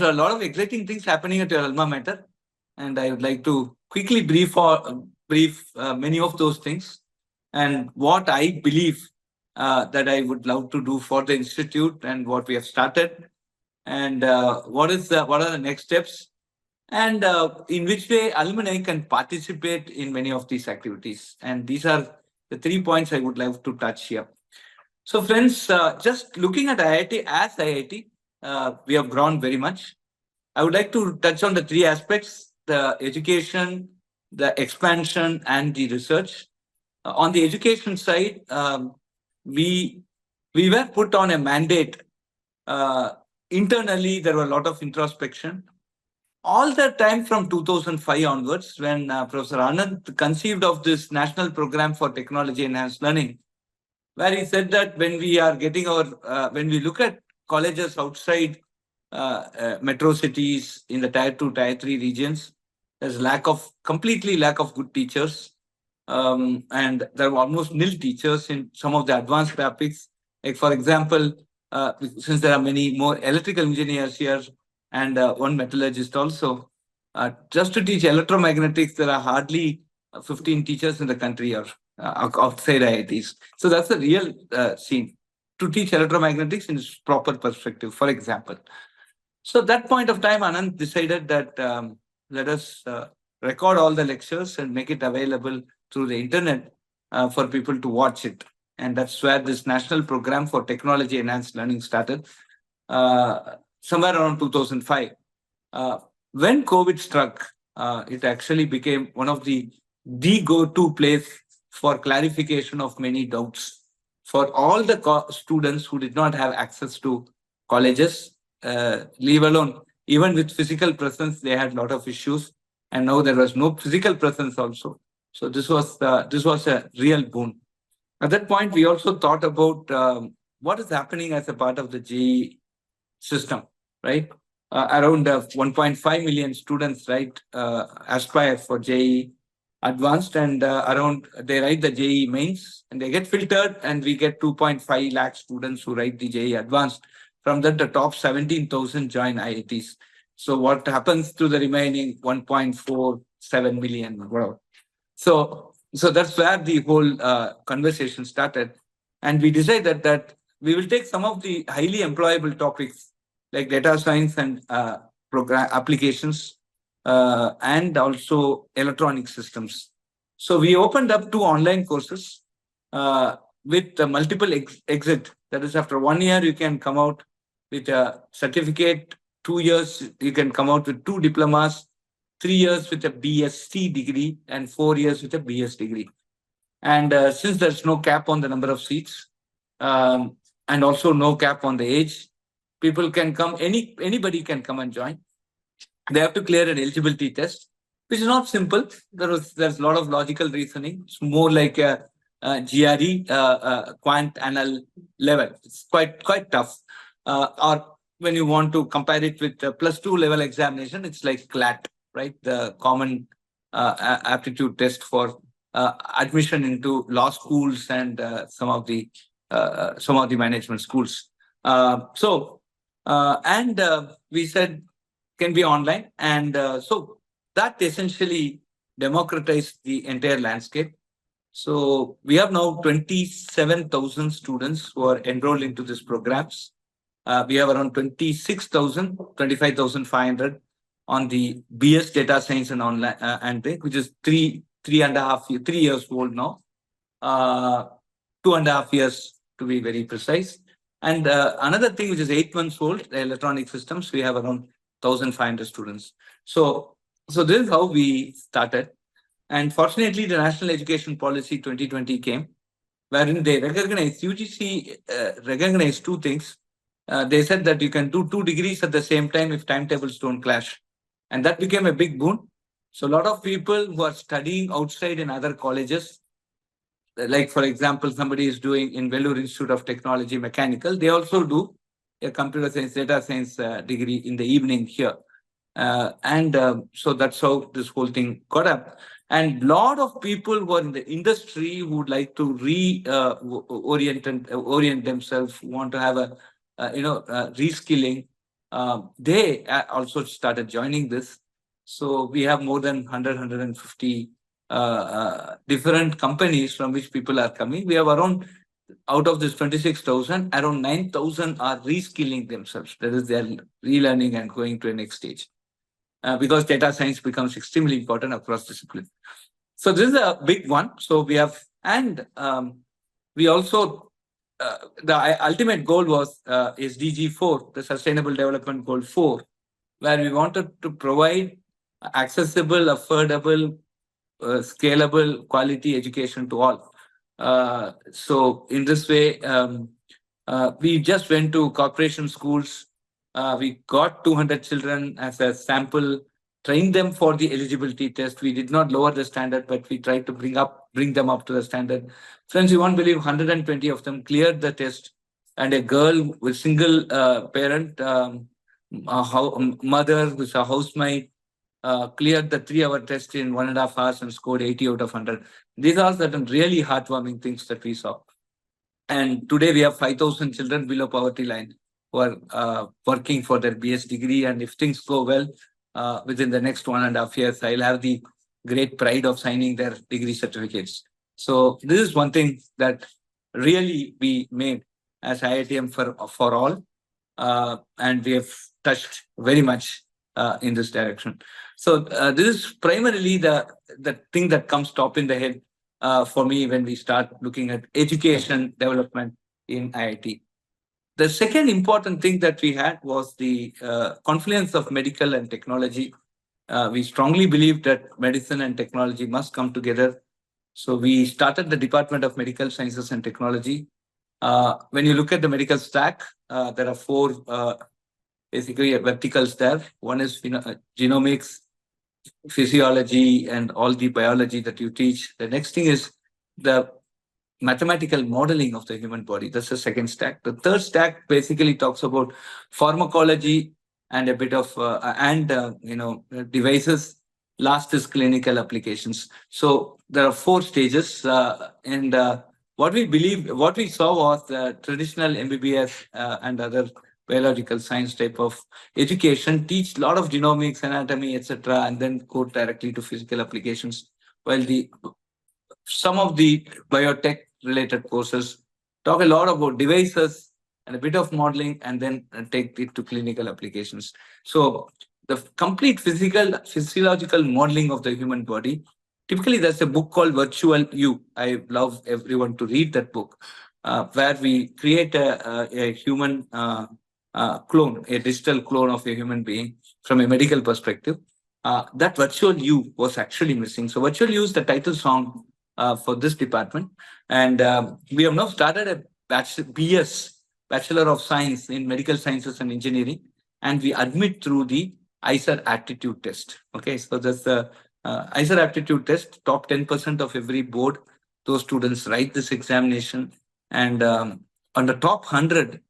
a lot of exciting things happening at your alma mater, and I would like to quickly brief many of those things and what I believe that I would love to do for the institute and what we have started and what are the next steps and in which way alumni can participate in many of these activities. And these are the 3 points I would like to touch here. So, friends, just looking at IIT as IIT, we have grown very much. I would like to touch on the three aspects: the education, the expansion, and the research. On the education side, we we were put on a mandate. Uh, Internally, there were a lot of introspection. All the time from 2005 onwards, when Professor Anand conceived of this national program for technology enhanced learning, where he said that when we look at colleges outside metro cities in the tier 2 tier 3 regions, there's completely lack of good teachers, and there are almost nil teachers in some of the advanced topics, like for example, since there are many more electrical engineers here and one metallurgist also, just to teach electromagnetics there are hardly 15 teachers in the country, or outside IITs. So that's the real scene to teach electromagnetics in its proper perspective, for example. So at that point of time, Anand decided that let us record all the lectures and make it available through the internet for people to watch it. And that's where this national program for technology enhanced learning started somewhere around 2005. Uh, when COVID struck, it actually became one of the go-to place for clarification of many doubts for all the students who did not have access to colleges, leave alone. Even with physical presence, they had a lot of issues, and now there was no physical presence also. So this was a real boon. At that point, we also thought about what is happening as a part of the JEE system, right? Around 1.5 million students, right, aspire for JEE advanced, and around they write the JEE mains and they get filtered, and we get 2.5 lakh students who write the JEE advanced. From that, the top 17,000 join IITs. So what happens to the remaining 1.47 million? Whatever. So that's where the whole conversation started, and we decided that we will take some of the highly employable topics like data science and program applications, and also electronic systems. So we opened up two online courses with multiple exit. That is, after 1 year you can come out with a certificate. 2 years you can come out with two diplomas. 3 years with a BSc degree and 4 years with a BS degree. And since there's no cap on the number of seats, and also no cap on the age, people can come. Anybody can come and join. They have to clear an eligibility test, which is not simple. There's a lot of logical reasoning. It's more like a GRE, quant anal level. It's quite tough. Or when you want to compare it with the +2 level examination, it's like CLAT, right? The common aptitude test for admission into law schools and some of the management schools. And we said can be online, and so that essentially democratized the entire landscape. So we have now 27,000 students who are enrolled into these programs. We have around 26,000, 25,500 on the BS data science and online which is 3.5 3 years old now. 2.5 years to be very precise. And another thing which is 8 months old, the electronic systems, we have around 1,500 students. So this is how we started. And fortunately, the National Education Policy 2020 came, wherein they recognized, UGC recognized two things. They said that you can do 2 degrees at the same time if timetables don't clash. And that became a big boon. So a lot of people who are studying outside in other colleges, like for example, somebody is doing in Vellore Institute of Technology Mechanical, they also do a computer science, data science degree in the evening here. And so that's how this whole thing got up. And a lot of people who are in the industry who would like to orient themselves, want to have a reskilling. they also started joining this. So we have more than 150 different companies from which people are coming. We have around, out of this 26,000, around 9,000 are reskilling themselves. That is, they are relearning and going to a next stage. Because data science becomes extremely important across disciplines. So this is a big one. So we have, and we also, the ultimate goal was SDG 4, the Sustainable Development Goal 4, where we wanted to provide accessible, affordable, scalable, quality education to all. So in this way, we just went to corporation schools. We got 200 children as a sample, trained them for the eligibility test. We did not lower the standard, but we tried to bring them up to the standard. Friends, you won't believe 120 of them cleared the test, and a girl with single parent, mother who's a housemaid, cleared the 3-hour test in 1.5 hours and scored 80 out of 100. These are certain really heartwarming things that we saw. And today we have 5,000 children below poverty line who are working for their BS degree. And if things go well, within the next 1.5 years, I'll have the great pride of signing their degree certificates. So this is one thing that really we made as IITM for all. And we have touched very much in this direction. So this is primarily the thing that comes top in the head for me when we start looking at education development in IIT. The second important thing that we had was the confluence of medical and technology. We strongly believe that medicine and technology must come together. So we started the Department of Medical Sciences and Technology. When you look at the medical stack, there are 4 basically verticals there. One is genomics, physiology, and all the biology that you teach. The next thing is the mathematical modeling of the human body. That's the second stack. The third stack basically talks about pharmacology and a bit of devices. Last is clinical applications. So there are 4 stages, and what we saw was the traditional MBBS and other biological science type of education teach a lot of genomics, anatomy, etc., and then go directly to physical applications. While some of the biotech related courses talk a lot about devices and a bit of modeling, and then take it to clinical applications. So the complete physiological modeling of the human body. Typically, there's a book called Virtual You. I love everyone to read that book, where we create a human clone, a digital clone of a human being from a medical perspective. That Virtual You was actually missing. So Virtual You is the title song for this department. And we have now started a BS, Bachelor of Science in Medical Sciences and Engineering, and we admit through the ISER aptitude test. Okay, so that's the ISER aptitude test. Top 10% of every board, those students write this examination, and on the top 100,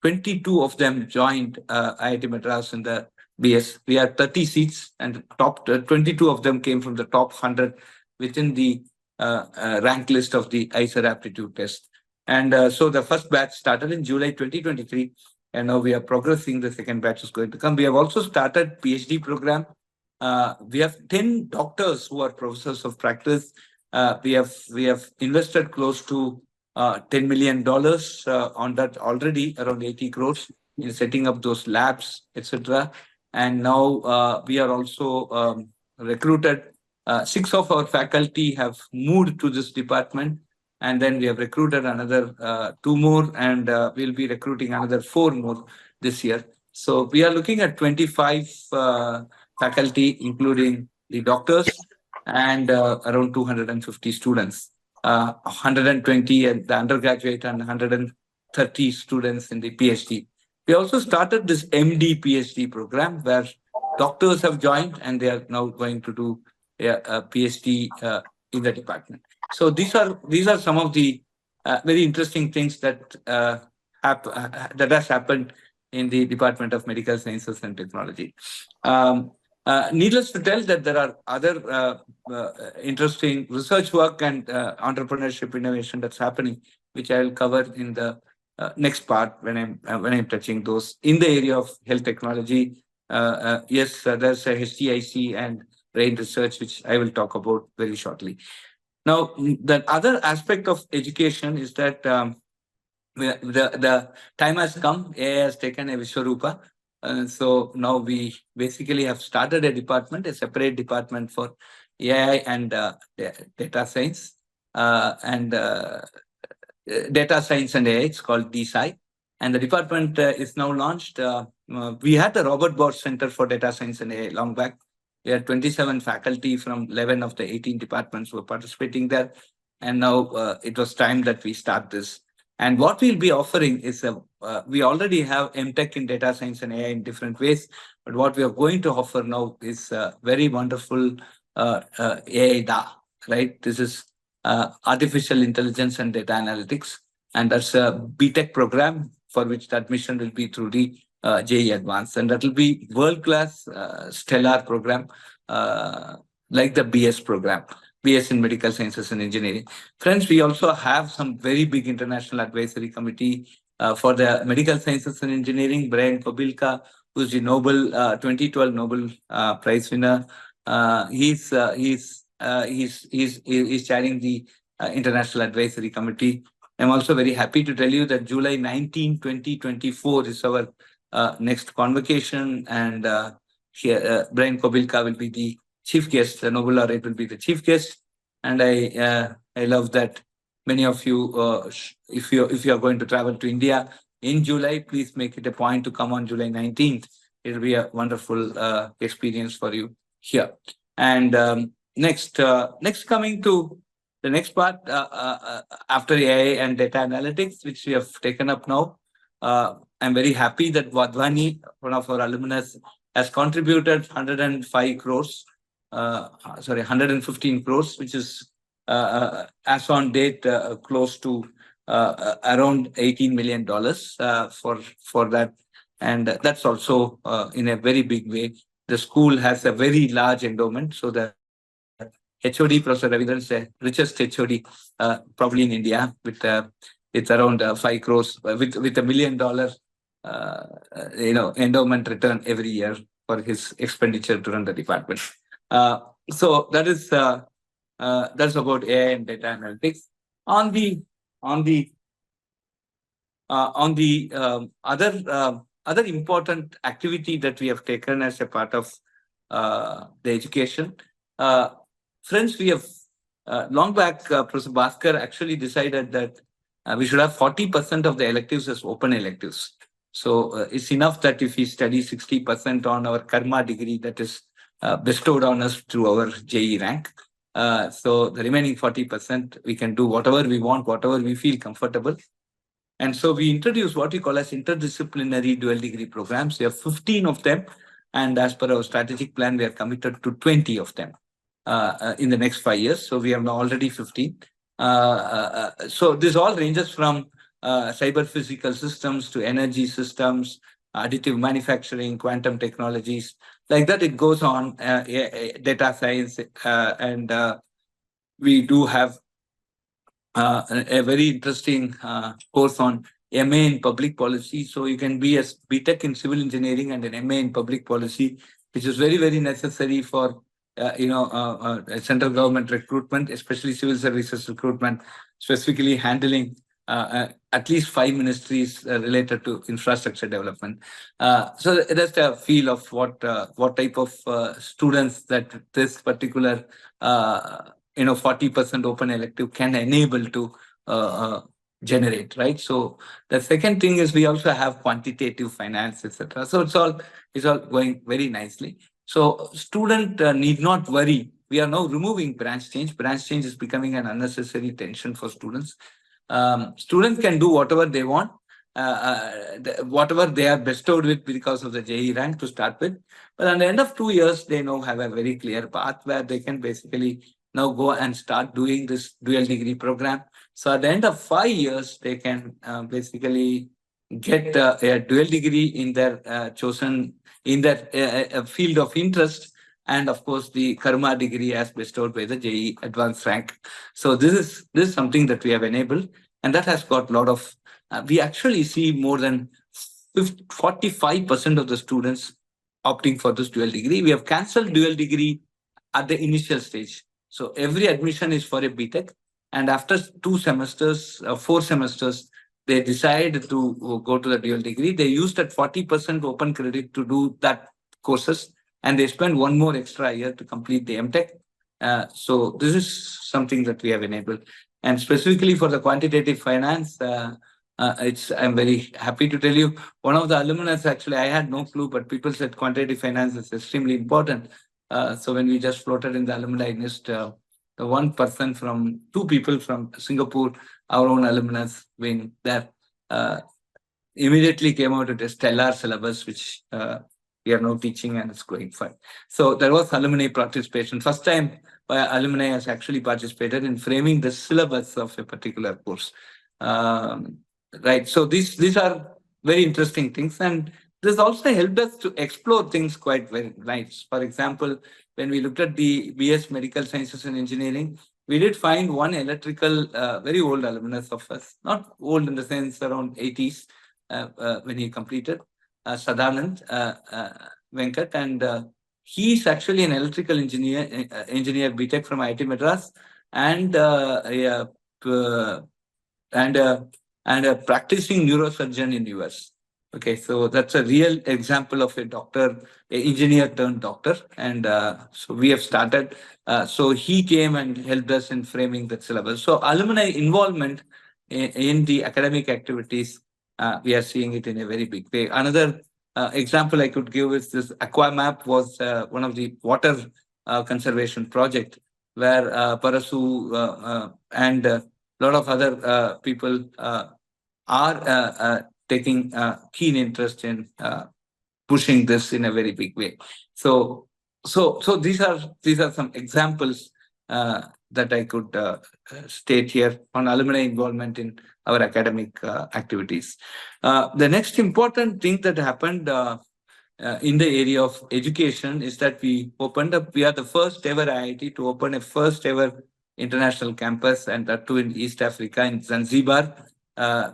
22 of them joined IIT Madras in the BS. We had 30 seats, and top 22 of them came from the top 100 within the rank list of the ISER aptitude test. And so the first batch started in July 2023, and now we are progressing. The second batch is going to come. We have also started PhD program. We have 10 doctors who are professors of practice. We have invested close to $10 million on that already, around 80 crores in setting up those labs, etc. And now we are also recruited. 6 of our faculty have moved to this department, and then we have recruited another 2 more, and we'll be recruiting another 4 more this year. So we are looking at 25 faculty, including the doctors, and around 250 students. 120 at the undergraduate and 130 students in the PhD. We also started this MD PhD program where doctors have joined, and they are now going to do a PhD in the department. So these are some of the very interesting things that that has happened in the Department of Medical Sciences and Technology. Needless to tell that there are other interesting research work and entrepreneurship innovation that's happening, which I'll cover in the next part when I'm touching those in the area of health technology. Yes, there's a HTIC and brain research, which I will talk about very shortly. Now, the other aspect of education is that the time has come. AI has taken a Vishwarupa. So now we basically have started a department, a separate department for AI and data science. And Data Science and AI. It's called DSci. And the department is now launched. We had the Robert Bosch Center for Data Science and AI long back. We had 27 faculty from 11 of the 18 departments who were participating there. And now it was time that we start this. And what we'll be offering is we already have MTech in data science and AI in different ways. But what we are going to offer now is very wonderful AI DA, right? This is artificial intelligence and data analytics. And that's a BTech program for which the admission will be through the JE Advanced. And that will be world-class, stellar program, like the BS program, BS in Medical Sciences and Engineering. Friends, we also have some very big international advisory committee for the Medical Sciences and Engineering. Brian Kobilka, who's the 2012 Nobel Prize winner. He's chairing the International Advisory Committee. I'm also very happy to tell you that July 19, 2024 is our next convocation, and here Brian Kobilka will be the chief guest. The Nobel laureate will be the chief guest, and I love that many of you, if you are going to travel to India in July, please make it a point to come on July 19th. It will be a wonderful experience for you here. And next coming to the next part, after AI and data analytics, which we have taken up now, I'm very happy that Wadhwani, one of our alumnus, has contributed 105 crores, 115 crores, which is as on date close to around $18 million for that. And that's also in a very big way. The school has a very large endowment. So the HOD, Professor Ravindran, is the richest HOD probably in India, with it's around 5 crores, with $1 million endowment return every year for his expenditure to run the department. So that is that's about AI and data analytics. On the other important activity that we have taken as a part of the education, friends, we have long back, Professor Bhaskar actually decided that we should have 40% of the electives as open electives. So it's enough that if we study 60% on our karma degree that is bestowed on us through our JE rank. So the remaining 40%, we can do whatever we want, whatever we feel comfortable. And so we introduced what we call as interdisciplinary dual degree programs. We have 15 of them. And as per our strategic plan, we are committed to 20 of them in the next 5 years. So we have now already 15. So this all ranges from cyber physical systems to energy systems, additive manufacturing, quantum technologies. Like that, it goes on, data science, and we do have a very interesting course on MA in public policy. So you can be a BTech in civil engineering and an MA in public policy, which is very, very necessary for central government recruitment, especially civil services recruitment, specifically handling at least 5 ministries related to infrastructure development. So that's a feel of what type of students that this particular 40% open elective can enable to generate, right? So the second thing is we also have quantitative finance, etc. So it's all going very nicely. So student need not worry. We are now removing branch change. Branch change is becoming an unnecessary tension for students. Students can do whatever they want, whatever they are bestowed with because of the JE rank to start with. But at the end of 2 years, they now have a very clear path where they can basically now go and start doing this dual degree program. So at the end of 5 years, they can basically get a dual degree in their chosen, in their field of interest, and of course the karma degree as bestowed by the JE advanced rank. So this is something that we have enabled, and that has got a lot of we actually see more than 45% of the students opting for this dual degree. We have cancelled dual degree at the initial stage. So every admission is for a BTech, and after 2 semesters, 4 semesters, they decide to go to the dual degree. They use that 40% open credit to do that courses, and they spend one more extra year to complete the MTech. So this is something that we have enabled, and specifically for the quantitative finance. I'm very happy to tell you, one of the alumni, actually, I had no clue, but people said quantitative finance is extremely important. So when we just floated in the alumni list, the one person from two people from Singapore, our own alumnus, being there, immediately came out with a stellar syllabus, which we are now teaching, and it's going fine. So there was alumni participation. First time alumni has actually participated in framing the syllabus of a particular course. Right. So these are very interesting things, and this also helped us to explore things quite very nice. For example, when we looked at the BS Medical Sciences and Engineering, we did find one electrical, very old alumnus of us, not old in the sense around 80s, when he completed, Sadanand Venkat, and he's actually an electrical engineer BTech from IIT Madras, and yeah, and a practicing neurosurgeon in US. Okay, so that's a real example of a doctor, an engineer turned doctor, and so we have started. So he came and helped us in framing that syllabus. So alumni involvement in the academic activities, we are seeing it in a very big way. Another example I could give is this AquaMap was one of the water conservation project where Parasu and a lot of other people are taking keen interest in pushing this in a very big way. So these are some examples that I could state here on alumni involvement in our academic activities. The next important thing that happened in the area of education is that we are the first ever IIT to open a first ever international campus, and that too in East Africa, in Zanzibar,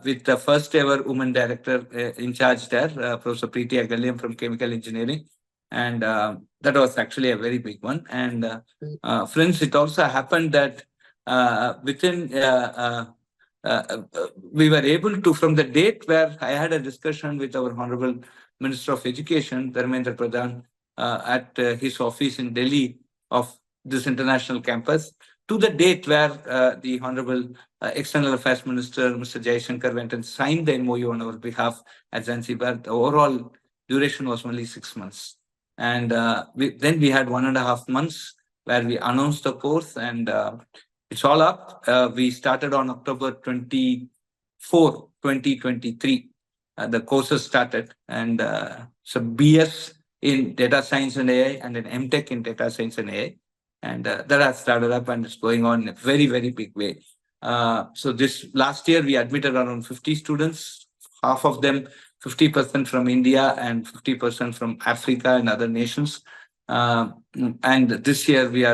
with the first ever woman director in charge there, Professor Preeti Agalliam from Chemical Engineering. And that was actually a very big one. And friends, it also happened that within we were able to, from the date where I had a discussion with our Honorable Minister of Education, Dharmendra Pradhan, at his office in Delhi of this international campus, to the date where the Honorable External Affairs Minister, Mr. Jaishankar, went and signed the MOU on our behalf at Zanzibar, the overall duration was only 6 months. And then we had 1.5 months where we announced the course, and it's all up. We started on October 24, 2023. The courses started, and so BS in Data Science and AI and an MTech in Data Science and AI. And that has started up, and it's going on in a very, very big way. So this last year, we admitted around 50 students, half of them 50% from India and 50% from Africa and other nations. And this year, we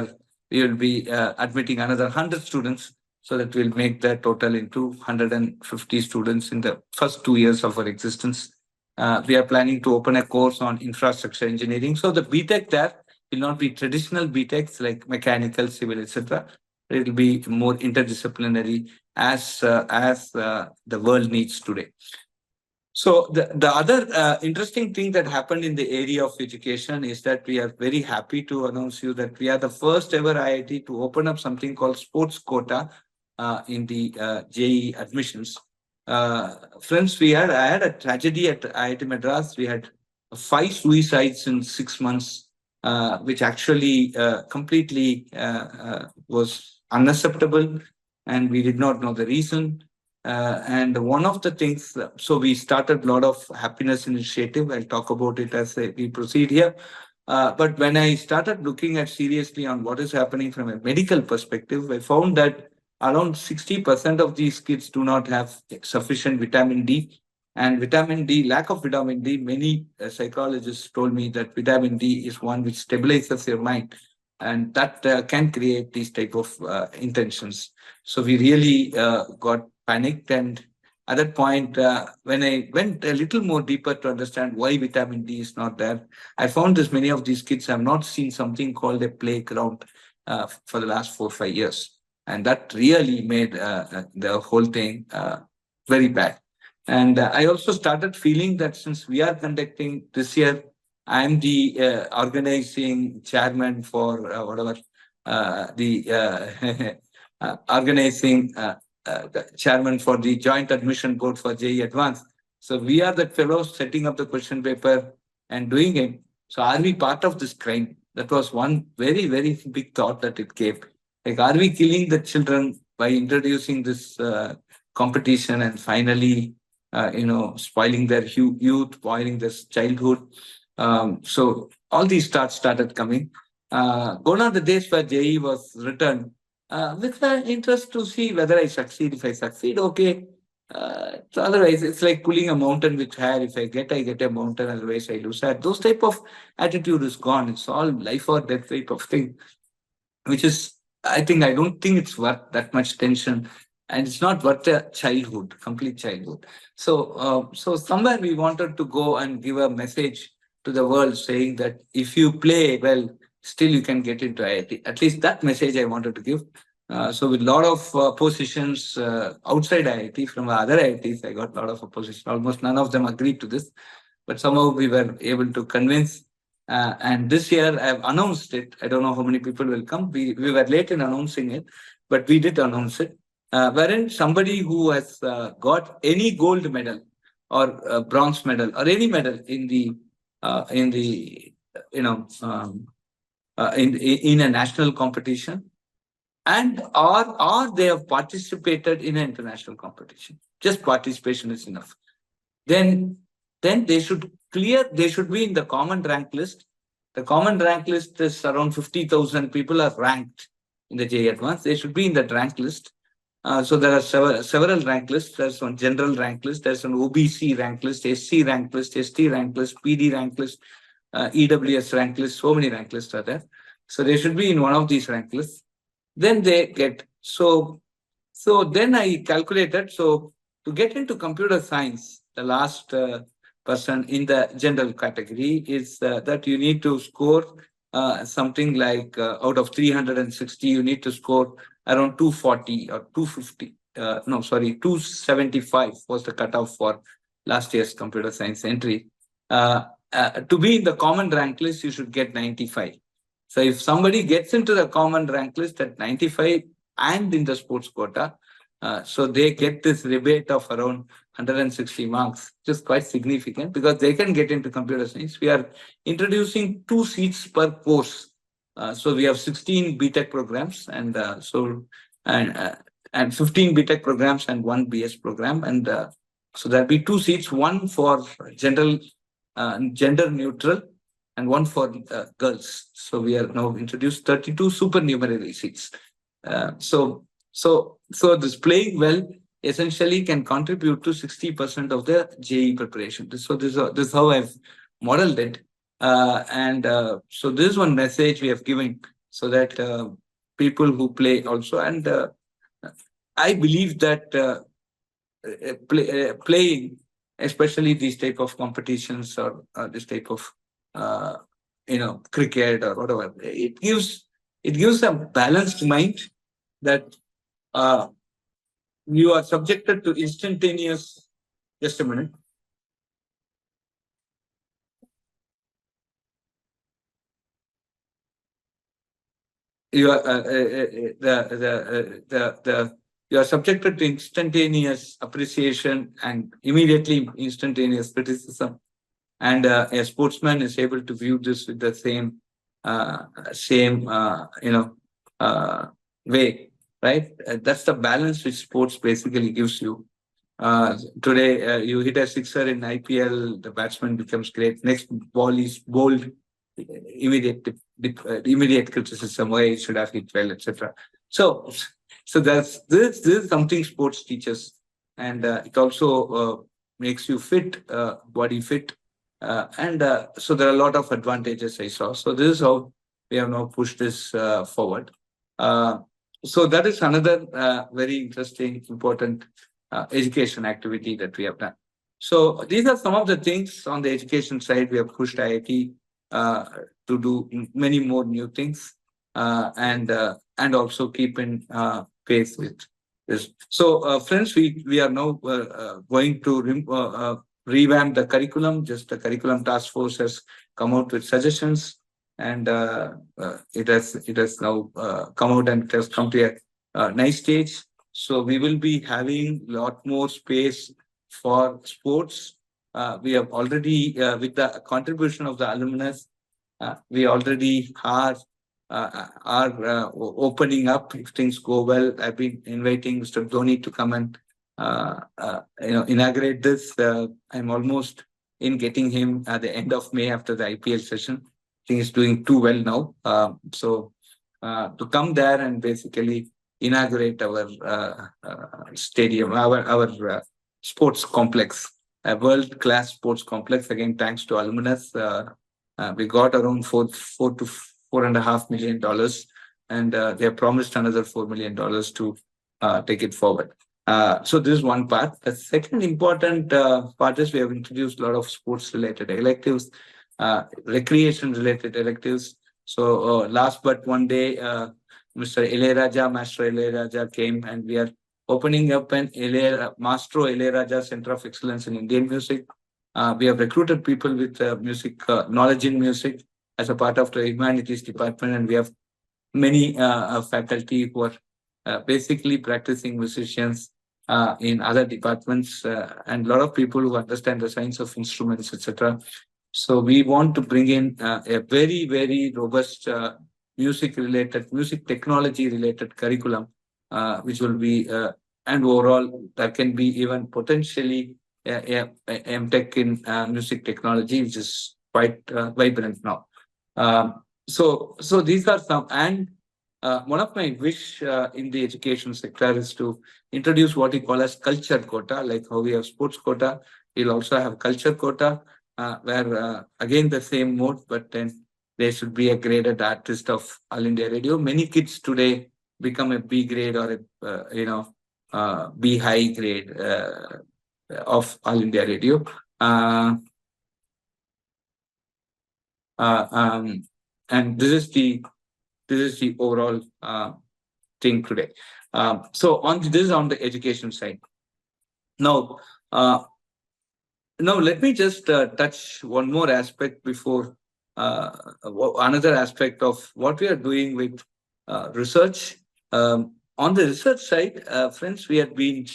will be admitting another 100 students, so that we'll make the total into 150 students in the first 2 years of our existence. We are planning to open a course on infrastructure engineering. So the BTech there will not be traditional BTechs like mechanical, civil, etc. It will be more interdisciplinary as the world needs today. So the other interesting thing that happened in the area of education is that we are very happy to announce you that we are the first ever IIT to open up something called sports quota in the JEE admissions. Friends, I had a tragedy at IIT Madras. We had 5 suicides in 6 months, which actually completely was unacceptable, and we did not know the reason. And one of the things, so we started a lot of happiness initiative. I'll talk about it as we proceed here. But when I started looking at seriously on what is happening from a medical perspective, I found that around 60% of these kids do not have sufficient vitamin D. And vitamin D, lack of vitamin D, many psychologists told me that vitamin D is one which stabilizes your mind, and that can create these type of intentions. So we really got panicked, and at that point, when I went a little more deeper to understand why vitamin D is not there, I found this many of these kids have not seen something called a playground for the last 4 or 5 years. And that really made the whole thing very bad. And I also started feeling that since we are conducting this year, I'm the organizing chairman for whatever the organizing the chairman for the joint admission board for JE Advanced. So we are the fellows setting up the question paper and doing it. So are we part of this crime? That was one very, very big thought that it gave. Like, are we killing the children by introducing this competition and finally, spoiling their youth, spoiling their childhood? So all these thoughts started coming. Gone are the days where JE was written with an interest to see whether I succeed. If I succeed, okay. So otherwise, it's like pulling a mountain with hair. If I get a mountain. Otherwise, I lose hair. Those type of attitude is gone. It's all life or death type of thing, which is, I don't think it's worth that much tension, and it's not worth a childhood, complete childhood. So somewhere we wanted to go and give a message to the world saying that if you play well, still you can get into IIT. At least that message I wanted to give. So with a lot of oppositions outside IIT from other IITs, I got a lot of opposition. Almost none of them agreed to this, but somehow we were able to convince. And this year I've announced it. I don't know how many people will come. We were late in announcing it, but we did announce it. Wherein somebody who has got any gold medal or bronze medal or any medal in the in a national competition, and or they have participated in an international competition. Just participation is enough. Then they should be in the common rank list. The common rank list is around 50,000 people are ranked in the JE Advanced. They should be in that rank list. So there are several rank lists. There's one general rank list. There's an OBC rank list, SC rank list, ST rank list, PD rank list, EWS rank list. So many rank lists are there. So they should be in one of these rank lists. Then they get so then I calculated. So to get into computer science, the last person in the general category is that you need to score something like out of 360, you need to score around 240 or 250. 275 was the cutoff for last year's computer science entry. To be in the common rank list, you should get 95. So if somebody gets into the common rank list at 95 and in the sports quota, so they get this rebate of around 160 marks, which is quite significant because they can get into computer science. We are introducing 2 seats per course. So we have 16 BTech programs and 15 BTech programs and 1 BS program. And so there'll be 2 seats, one for general, gender neutral, and one for girls. So we are now introduced 32 supernumerary seats. So this playing well essentially can contribute to 60% of the JE preparation. So this is how I've modeled it. So this is one message we have given so that people who play also, and I believe that playing, especially these type of competitions or this type of cricket or whatever, it gives a balanced mind that you are subjected to instantaneous. Just a minute. You are subjected to instantaneous appreciation and immediately instantaneous criticism, and a sportsman is able to view this with the same way, right? That's the balance which sports basically gives you. Today, you hit a sixer in IPL, the batsman becomes great. Next ball is bowled, immediate criticism, why it should have hit well, etc. So that's this is something sports teaches, and it also makes you fit, body fit, and so there are a lot of advantages I saw. So this is how we have now pushed this forward. So that is another very interesting, important education activity that we have done. So these are some of the things on the education side. We have pushed IIT to do many more new things, and also keep in pace with this. So, friends, we are now going to revamp the curriculum. Just the curriculum task force has come out with suggestions, and it has now come out, and it has come to a nice stage. So we will be having a lot more space for sports. We have already, with the contribution of the alumni, we already are opening up if things go well. I've been inviting Mr. Dhoni to come and inaugurate this. I'm almost in getting him at the end of May after the IPL session. I think he's doing too well now. So to come there and basically inaugurate our stadium, our sports complex, a world-class sports complex. Again, thanks to alumnus, we got around $4.5 million, and they have promised another $4 million to take it forward. So this is one part. The second important part is we have introduced a lot of sports-related electives, recreation-related electives. So last but one day, Master Ilayaraja came, and we are opening up an Maestro Ilayaraja Center of Excellence in Indian Music. We have recruited people with music knowledge in music as a part of the humanities department, and we have many faculty who are basically practicing musicians in other departments, and a lot of people who understand the science of instruments, etc. So we want to bring in a very, very robust music technology related curriculum, which will be, and overall that can be even potentially a MTech in music technology, which is quite vibrant now. So these are some, and one of my wish in the education sector is to introduce what we call as culture quota, like how we have sports quota. We'll also have culture quota, where again the same mode, but then there should be a graded artist of All India Radio. Many kids today become a B grade or a B high grade of All India Radio. And this is the overall thing today. So this is on the education side. Now, let me just touch one more aspect before another aspect of what we are doing with research. On the research side, friends, we have been,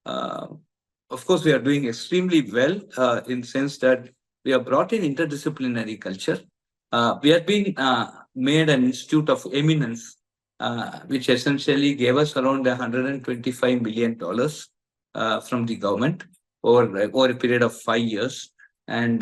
of course, we are doing extremely well in sense that we have brought in interdisciplinary culture. We have been made an institute of eminence, which essentially gave us around $125 million from the government over a period of 5 years. And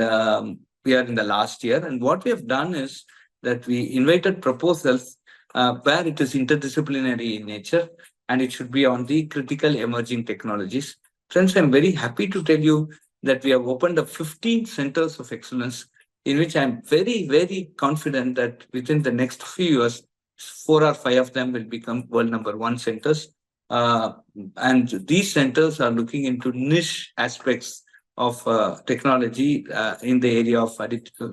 we are in the last year. And what we have done is that we invited proposals where it is interdisciplinary in nature, and it should be on the critical emerging technologies. Friends, I'm very happy to tell you that we have opened up 15 centers of excellence, in which I'm very, very confident that within the next few years, 4 or 5 of them will become world #1 centers. And these centers are looking into niche aspects of technology in the area of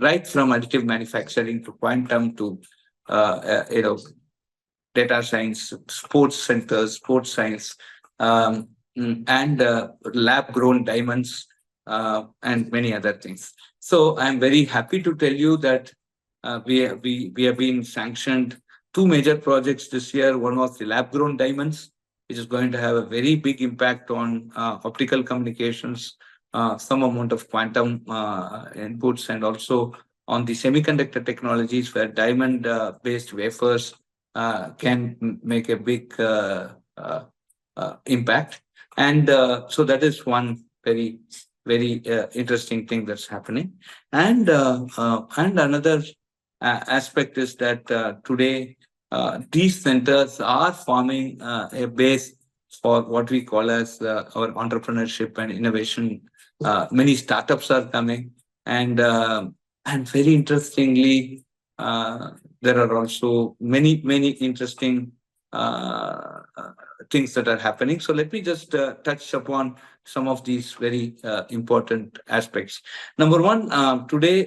right from additive manufacturing to quantum to data science, sports centers, sports science, and lab-grown diamonds, and many other things. So I'm very happy to tell you that we have been sanctioned 2 major projects this year. One was the lab-grown diamonds, which is going to have a very big impact on optical communications, some amount of quantum inputs, and also on the semiconductor technologies where diamond-based wafers can make a big impact. And so that is one very, very interesting thing that's happening. And another aspect is that today these centers are forming a base for what we call as our entrepreneurship and innovation. Many startups are coming, and very interestingly, there are also many interesting things that are happening. So let me just touch upon some of these very important aspects. Number one, today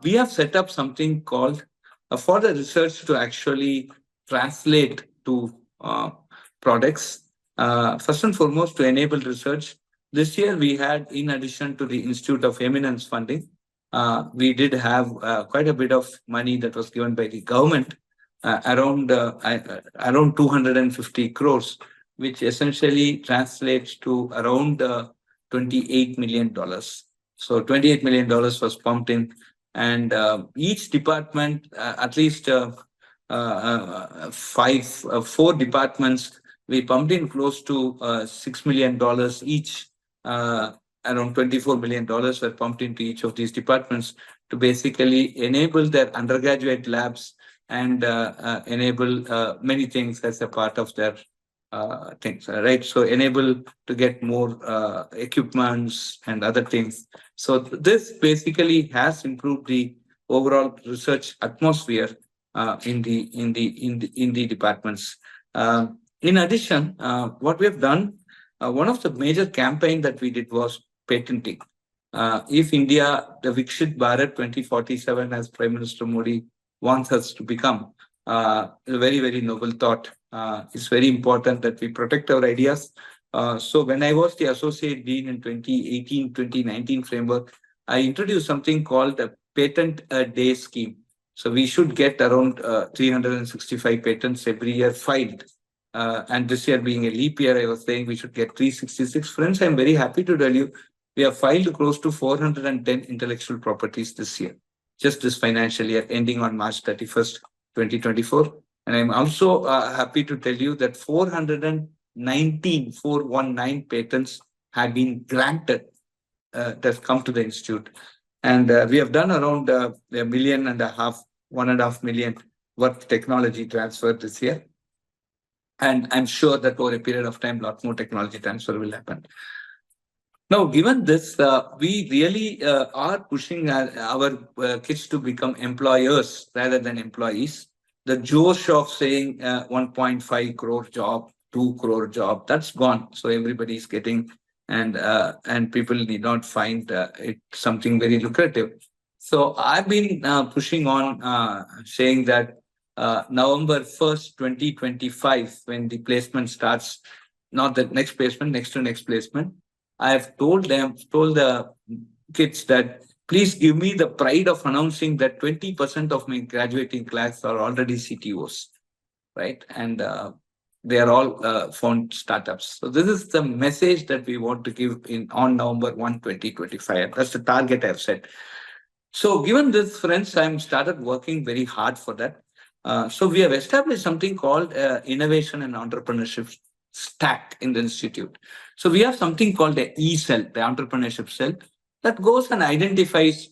we have set up something called for the research to actually translate to products. First and foremost, to enable research. This year, we had, in addition to the Institute of Eminence funding, we did have quite a bit of money that was given by the government, around 250 crores, which essentially translates to around $28 million. So $28 million was pumped in, and each department, at least four departments, we pumped in close to $6 million each. Around $24 million were pumped into each of these departments to basically enable their undergraduate labs and enable many things as a part of their things, right? So enable to get more equipments and other things. So this basically has improved the overall research atmosphere in the departments. In addition, what we have done, one of the major campaign that we did was patenting. If India, the Vikshit Bharat 2047, as Prime Minister Modi wants us to become, a very, very noble thought. It's very important that we protect our ideas. So when I was the Associate Dean in 2018-2019 framework, I introduced something called a Patent a Day scheme. So we should get around 365 patents every year filed. And this year being a leap year, I was saying we should get 366. Friends, I'm very happy to tell you, we have filed close to 410 intellectual properties this year, just this financial year, ending on March 31st, 2024. And I'm also happy to tell you that 419 patents have been granted that have come to the Institute. And we have done around $1.5 million, $1.5 million worth technology transfer this year. And I'm sure that over a period of time, a lot more technology transfer will happen. Now, given this, we really are pushing our kids to become employers rather than employees. The josh of saying 1.5 crore job, 2 crore job, that's gone. So everybody is getting, and people need not find it something very lucrative. So I've been pushing on saying that November 1st, 2025, when the placement starts, not the next placement, next to next placement, I have told the kids that please give me the pride of announcing that 20% of my graduating class are already CTOs, right? And they are all found startups. So this is the message that we want to give on November 1, 2025. That's the target I've set. So given this, friends, I'm started working very hard for that. So we have established something called innovation and entrepreneurship stack in the institute. So we have something called the E-cell, the entrepreneurship cell, that goes and identifies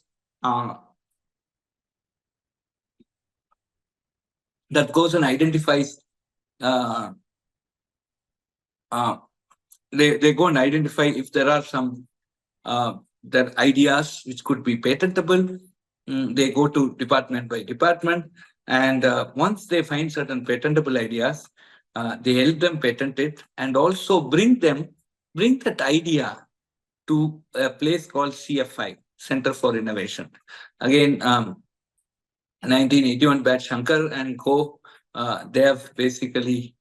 they go and identify if there are some their ideas which could be patentable. They go to department by department, and once they find certain patentable ideas, they help them patent it and also bring that idea to a place called CFI, Center for Innovation. Again, 1981 batch Shankar and co, they have basically,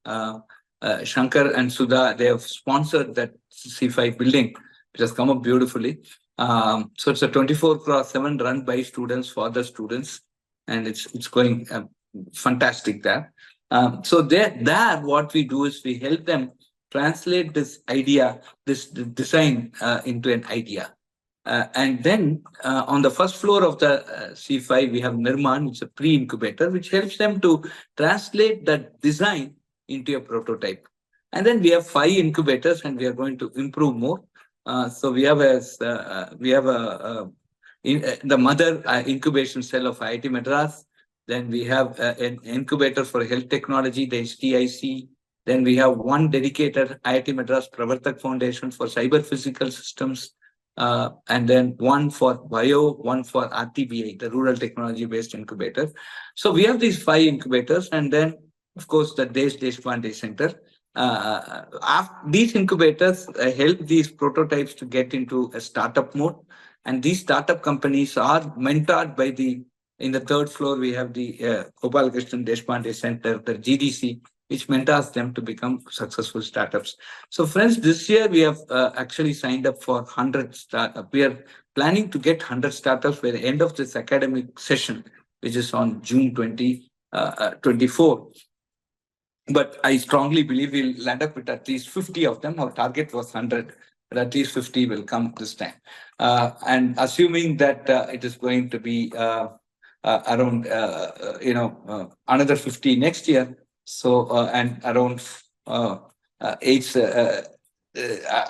Shankar and Sudha, they have sponsored that C5 building, which has come up beautifully. So it's a 24/7 run by students for the students, and it's going fantastic there. So there, what we do is we help them translate this idea, this design into an idea. And then on the first floor of the C5, we have Nirman, it's a pre-incubator, which helps them to translate that design into a prototype. And then we have 5 incubators, and we are going to improve more. So we have the mother incubation cell of IIT Madras. Then we have an incubator for health technology, the HTIC. Then we have one dedicated IIT Madras Pravartak Foundation for cyber physical systems. And then one for bio, one for RTBI, the Rural Technology Based Incubator. So we have these 5 incubators, and then, of course, the Desh Deshpande Center. these incubators help these prototypes to get into a startup mode, and these startup companies are mentored by the. In the third floor, we have the Gopal Krishnan Deshpande Center, the GDC, which mentors them to become successful startups. So, friends, this year we have actually signed up for 100 startups. We are planning to get 100 startups by the end of this academic session, which is on June 2024. But I strongly believe we'll land up with at least 50 of them. Our target was 100, but at least 50 will come this time. And assuming that it is going to be around, another 50 next year. So, and around eight,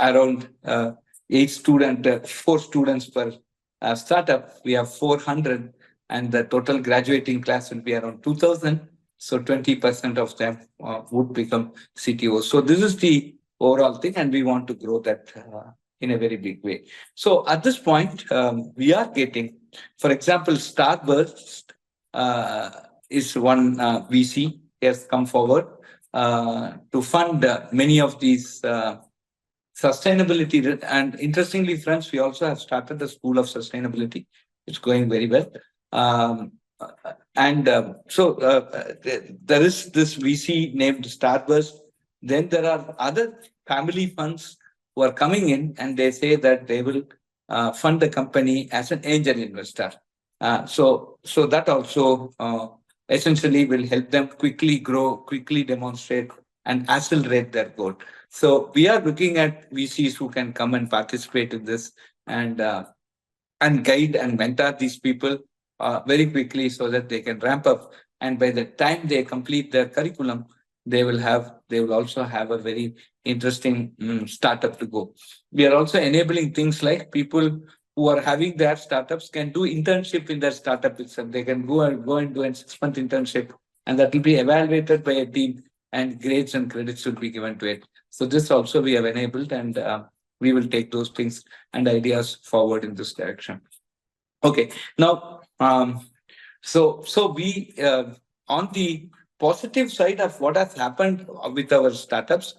around 4 students per startup. We have 400, and the total graduating class will be around 2,000. So 20% of them would become CTOs. So this is the overall thing, and we want to grow that in a very big way. So at this point, we are getting, for example, Starburst is one VC has come forward to fund many of these sustainability. And interestingly, friends, we also have started the School of Sustainability. It's going very well. There is this VC named Starburst. Then there are other family funds who are coming in, and they say that they will fund the company as an angel investor. So that also essentially will help them quickly grow, quickly demonstrate, and accelerate their goal. So we are looking at VCs who can come and participate in this and guide and mentor these people very quickly so that they can ramp up. And by the time they complete their curriculum, they will also have a very interesting startup to go. We are also enabling things like people who are having their startups can do internship in their startup itself. They can go and do a 6-month internship, and that will be evaluated by a team, and grades and credits will be given to it. So this also we have enabled, and we will take those things and ideas forward in this direction. Okay, now, so we on the positive side of what has happened with our startups.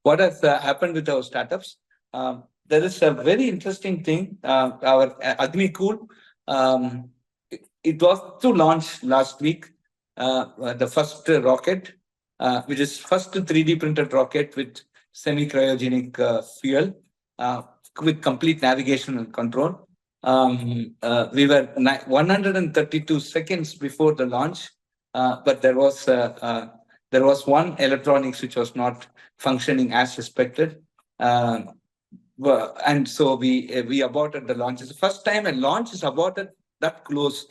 What has happened with our startups? There is a very interesting thing. Our Agnicool, it was to launch last week the first rocket, which is first 3D printed rocket with semi-cryogenic fuel. With complete navigation and control. We were 132 seconds before the launch, but there was one electronics which was not functioning as expected, and so we aborted the launch. It's the first time a launch is aborted that close,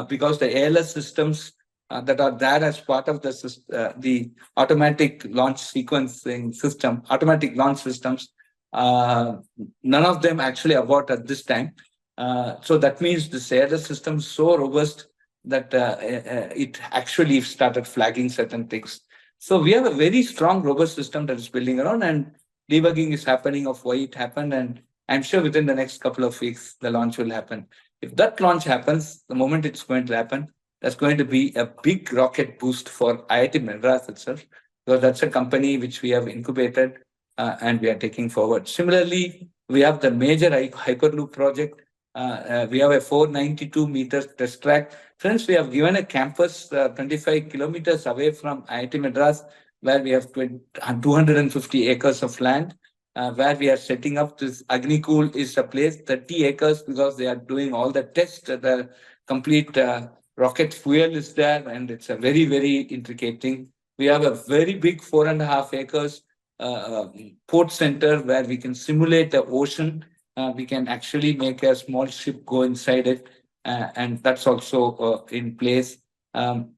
because the ALS systems that are there as part of the automatic launch sequencing system, automatic launch systems. None of them actually abort at this time. So that means the ALS system is so robust that it actually started flagging certain things. So we have a very strong, robust system that is building around, and debugging is happening of why it happened. And I'm sure within the next couple of weeks, the launch will happen. If that launch happens, the moment it's going to happen, that's going to be a big rocket boost for IIT Madras itself, because that's a company which we have incubated and we are taking forward. Similarly, we have the major Hyperloop project. We have a 492 meters test track. Friends, we have given a campus 25 kilometers away from IIT Madras, where we have 250 acres of land, where we are setting up this. Agnicool is a place, 30 acres, because they are doing all the tests. The complete rocket fuel is there, and it's a very, very intricate thing. We have a very big 4.5 acres port center where we can simulate the ocean. We can actually make a small ship go inside it, and that's also in place.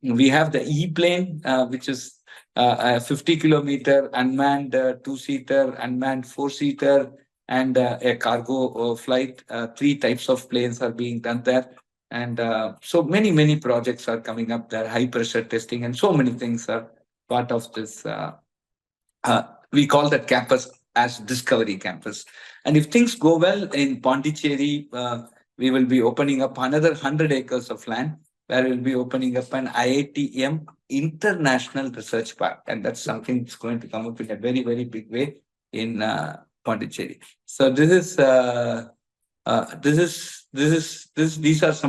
We have the E-plane, which is a 50-kilometer unmanned 2-seater, unmanned 4-seater, and a cargo flight. 3 types of planes are being done there. And so many projects are coming up there, high pressure testing, and so many things are part of this. We call that campus as Discovery Campus. And if things go well in Pondicherry, we will be opening up another 100 acres of land. where we'll be opening up an IITM International Research Park, and that's something that's going to come up in a very, very big way in Pondicherry. So these are some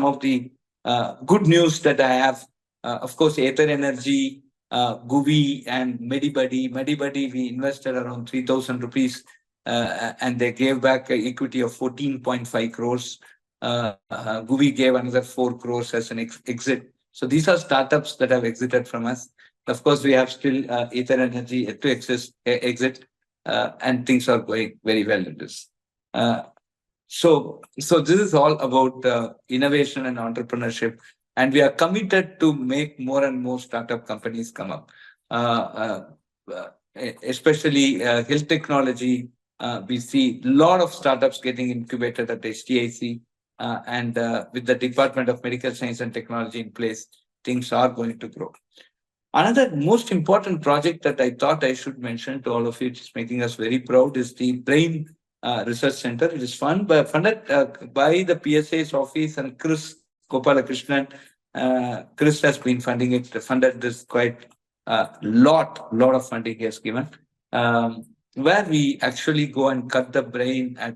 of the good news that I have. Of course, Aether Energy, Guvi, and Medibuddy. Medibuddy, we invested around 3,000 rupees, and they gave back an equity of 14.5 crores. Guvi gave another 4 crores as an exit. So these are startups that have exited from us. Of course, we have still Aether Energy yet to exit, and things are going very well in this. So this is all about innovation and entrepreneurship, and we are committed to make more and more startup companies come up, especially health technology. We see a lot of startups getting incubated at HTIC, and with the Department of Medical Science and Technology in place, things are going to grow. Another most important project that I thought I should mention to all of you, which is making us very proud, is the Brain Research Center. It is funded by the PSA's office and Chris Gopalakrishnan. Chris has been funding it, funded this quite lot of funding he has given, where we actually go and cut the brain at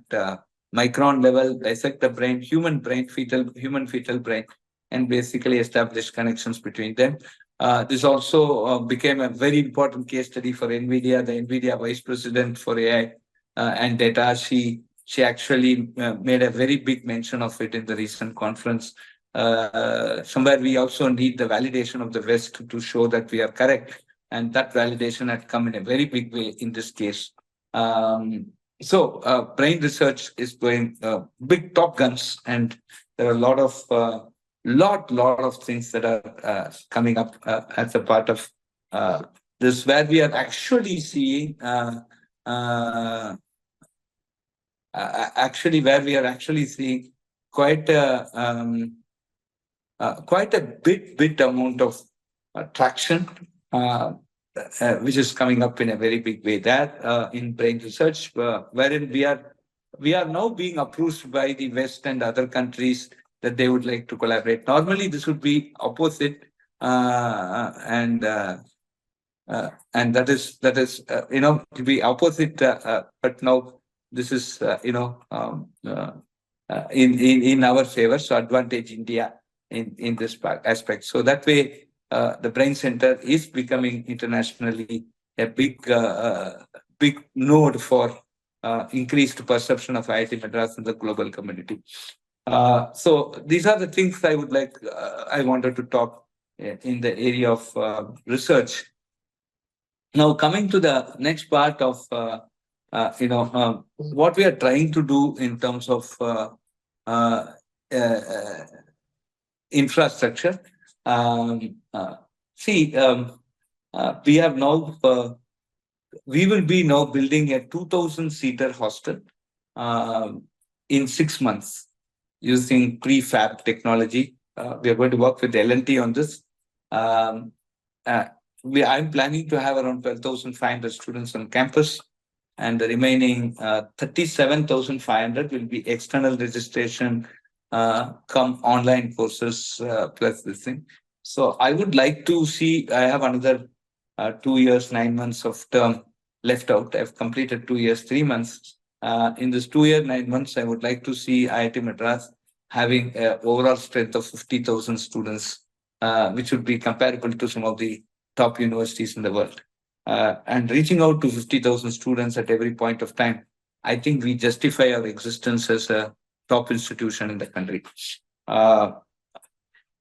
micron level, dissect the brain, human fetal brain, and basically establish connections between them. This also became a very important case study for NVIDIA. The NVIDIA vice president for AI and data, she actually made a very big mention of it in the recent conference. Somewhere we also need the validation of the West to show that we are correct, and that validation had come in a very big way in this case. So brain research is going big top guns, and there are a lot of things that are coming up as a part of this, where we are actually seeing quite a bit amount of traction, which is coming up in a very big way there in brain research, wherein we are now being approved by the West and other countries that they would like to collaborate. Normally, this would be opposite, and that is to be opposite. But now this is in our favor, so advantage India in this aspect. So that way, the Brain Center is becoming internationally a big node for increased perception of IIT Madras in the global community. So these are the things I wanted to talk in the area of research. Now, coming to the next part of what we are trying to do in terms of infrastructure. We have now we will be now building a 2,000-seater hostel in 6 months using prefab technology. We are going to work with L&T on this. I'm planning to have around 12,500 students on campus, and the remaining 37,500 will be external registration, come online courses plus this thing. So I would like to see, I have another 2 years, 9 months of term left out. I've completed 2 years, 3 months. In this 2 year, 9 months, I would like to see IIT Madras having an overall strength of 50,000 students, which would be comparable to some of the top universities in the world. And reaching out to 50,000 students at every point of time, I think we justify our existence as a top institution in the country.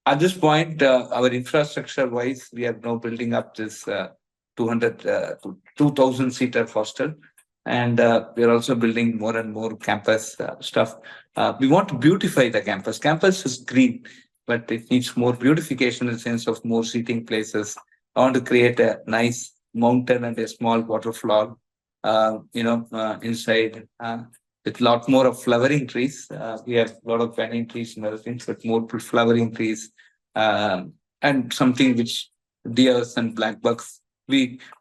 At this point, our infrastructure-wise, we are now building up this 2,000-seater hostel, and we are also building more and more campus stuff. We want to beautify the campus. Campus is green, but it needs more beautification in the sense of more seating places. I want to create a nice mountain and a small waterfall, inside, with a lot more of flowering trees. We have a lot of banyan trees and other things, but more flowering trees, and something which deers and black bucks.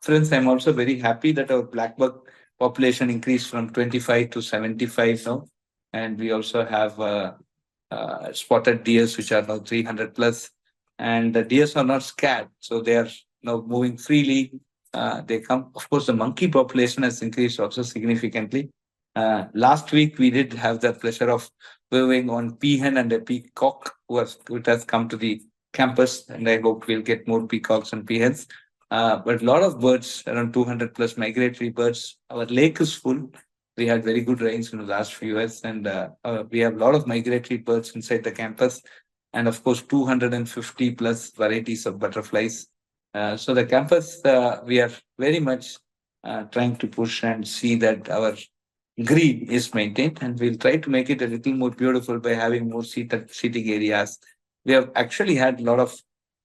Friends, I'm also very happy that our black buck population increased from 25 to 75 now, and we also have spotted deers, which are now 300 plus. and the deers are not scared, so they are now moving freely. They come. Of course, the monkey population has increased also significantly. Last week we did have the pleasure of viewing on peahen and a peacock which has come to the campus, and I hope we'll get more peacocks and peahens. But a lot of birds, around 200 plus migratory birds. Our lake is full. We had very good rains in the last few years, and we have a lot of migratory birds inside the campus, and of course 250 plus varieties of butterflies. So the campus, we are very much trying to push and see that our green is maintained, and we'll try to make it a little more beautiful by having more seating areas. We have actually had a lot of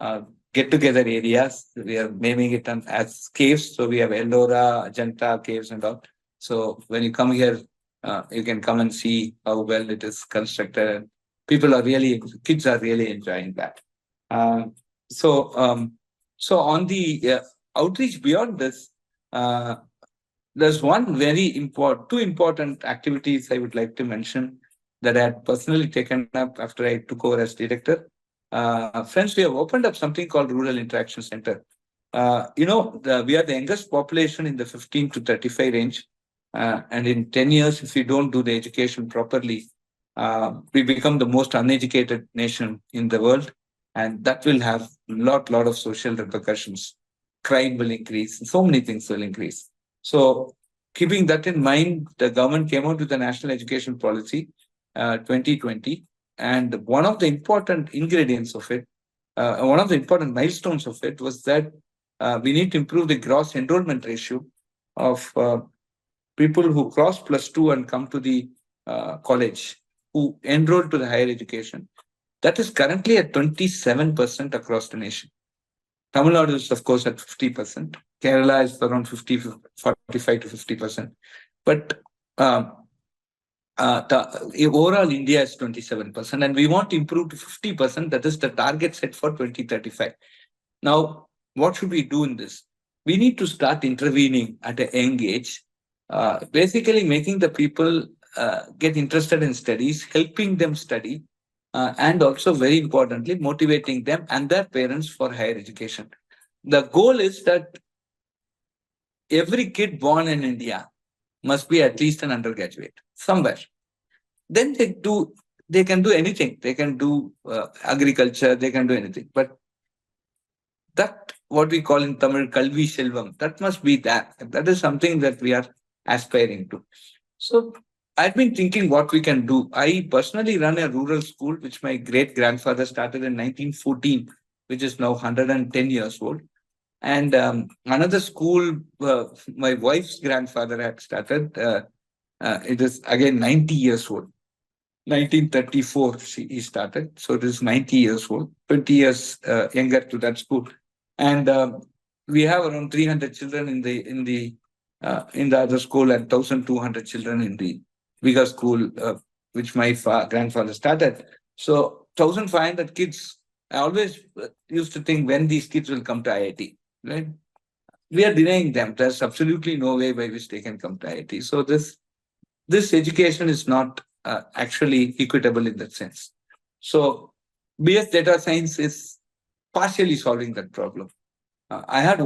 uh, get together areas. We are naming it as caves. So we have Ellora, Ajanta caves and all. So when you come here, you can come and see how well it is constructed. And kids are really enjoying that. Uh, so, so on the outreach beyond this, uh, there's two important activities I would like to mention that I had personally taken up after I took over as director. Friends, we have opened up something called Rural Interaction Center. We are the youngest population in the 15 to 35 range. And in 10 years, if we don't do the education properly, we become the most uneducated nation in the world. And that will have lot of social repercussions. Crime will increase. So many things will increase. So, keeping that in mind, the government came out with the National Education Policy 2020. And one of the important ingredients of it, one of the important milestones of it was that we need to improve the gross enrollment ratio of people who cross plus two and come to the college, who enroll to the higher education. That is currently at 27% across the nation. Tamil Nadu is, of course, at 50%. Kerala is around 45 to 50%. But overall, India is 27%, and we want to improve to 50%. That is the target set for 2035. Now, what should we do in this? We need to start intervening at a young age, basically making the people get interested in studies, helping them study, and also very importantly, motivating them and their parents for higher education. The goal is that every kid born in India must be at least an undergraduate somewhere. Then they can do anything. They can do agriculture, they can do anything. But that, what we call in Tamil, Kalvi Selvam, that must be that. That is something that we are aspiring to. So I've been thinking what we can do. I personally run a rural school, which my great grandfather started in 1914, which is now 110 years old. And another school, my wife's grandfather had started. It is again 90 years old. 1934, he started. So it is 90 years old, 20 years younger to that school. And we have around 300 children in the other school and 1,200 children in the bigger school, which my grandfather started. So 1,500 kids. I always used to think when these kids will come to IIT, right? We are denying them. There's absolutely no way by which they can come to IIT. So this education is not actually equitable in that sense. So BS data science is partially solving that problem. I had